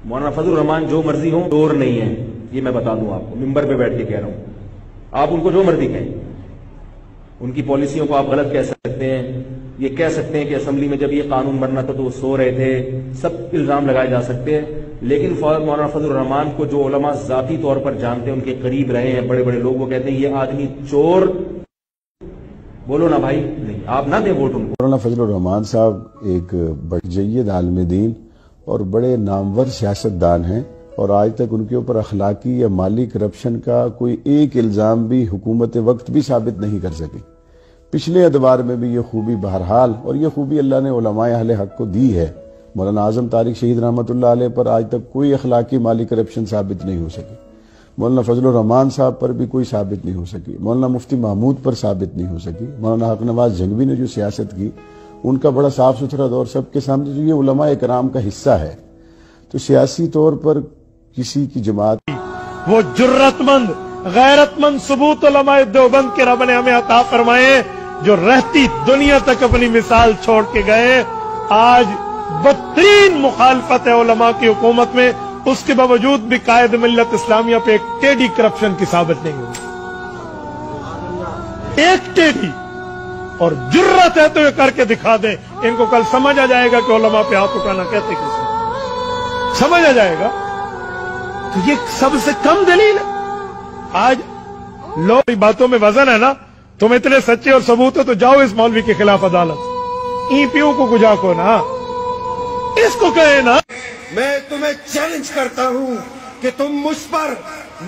مولانا فضل الرحمان جو مرضی ہوں چور نہیں ہے، یہ میں بتا دوں آپ کو، ممبر پہ بیٹھ کے کہہ رہا ہوں. آپ ان کو جو مرضی کہیں، ان کی پالیسیوں کو آپ غلط کہہ سکتے ہیں، یہ کہہ سکتے ہیں کہ اسمبلی میں جب یہ قانون بننا تھا تو وہ سو رہے تھے، سب الزام لگائے جا سکتے ہیں. لیکن مولانا فضل الرحمان کو جو علماء ذاتی طور پر جانتے ہیں، ان کے قریب رہے ہیں، بڑے بڑے لوگ، وہ کہتے ہیں یہ آدمی چور. بولو نا بھائی، نہیں آپ نہ دیں ووٹ ان کو. مولانا فضل الرحمان صاحب ایک بڑے جید عالم دین اور بڑے نامور سیاستدان ہیں، اور آج تک ان کے اوپر اخلاقی یا مالی کرپشن کا کوئی ایک الزام بھی حکومت وقت بھی ثابت نہیں کر سکی. پچھلے ادوار میں بھی یہ خوبی بہرحال، اور یہ خوبی اللہ نے علماء اہل حق کو دی ہے. مولانا اعظم طارق شہید رحمۃ اللہ علیہ پر آج تک کوئی اخلاقی مالی کرپشن ثابت نہیں ہو سکی. مولانا فضل الرحمان صاحب پر بھی کوئی ثابت نہیں ہو سکی. مولانا مفتی محمود پر ثابت نہیں ہو سکی. مولانا حق نواز جھنگوی نے جو سیاست کی، ان کا بڑا صاف ستھرا دور سب کے سامنے، جو یہ علماء کرام کا حصہ ہے. تو سیاسی طور پر کسی کی جماعت، وہ جرت مند غیرت مند ثبوت علماء دیوبند کے رب نے ہمیں عطا فرمائے، جو رہتی دنیا تک اپنی مثال چھوڑ کے گئے. آج بدترین مخالفت ہے علماء کی حکومت میں، اس کے باوجود بھی قائد ملت اسلامیہ پہ ایک ٹیڑھی کرپشن کی ثابت نہیں ہوئی، ایک ٹیڑھی. اور جرت ہے تو یہ کر کے دکھا دیں. ان کو کل سمجھ آ جائے گا کہ علماء پہ ہاتھ اٹھانا کہتے کیسے، سمجھ آ جائے گا. تو یہ سب سے کم دلیل ہے. آج لوگ باتوں میں وزن ہے نا، تم اتنے سچے اور ثبوت ہو تو جاؤ اس مولوی کے خلاف عدالت، ای پیو کو گجا کو نا، اس کو کہے نا. میں تمہیں چیلنج کرتا ہوں کہ تم مجھ پر،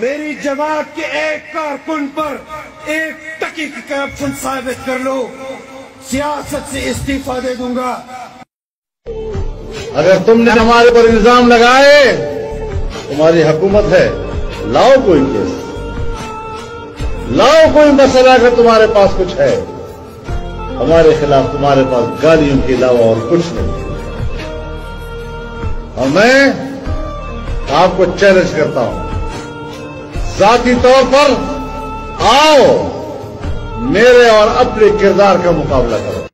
میری جماعت کے ایک کارکن پر ایک ٹکی کی کرپشن ثابت کر لو، سیاست سے استعفا دے دوں گا. اگر تم نے ہمارے پر الزام لگائے، تمہاری حکومت ہے، لاؤ کوئی کیس، لاؤ کوئی مسئلہ. اگر تمہارے پاس کچھ ہے ہمارے خلاف، تمہارے پاس گالیوں کے علاوہ اور کچھ نہیں. اور میں آپ کو چیلنج کرتا ہوں، ذاتی طور پر آؤ، میرے اور اپنے کردار کا مقابلہ کرو.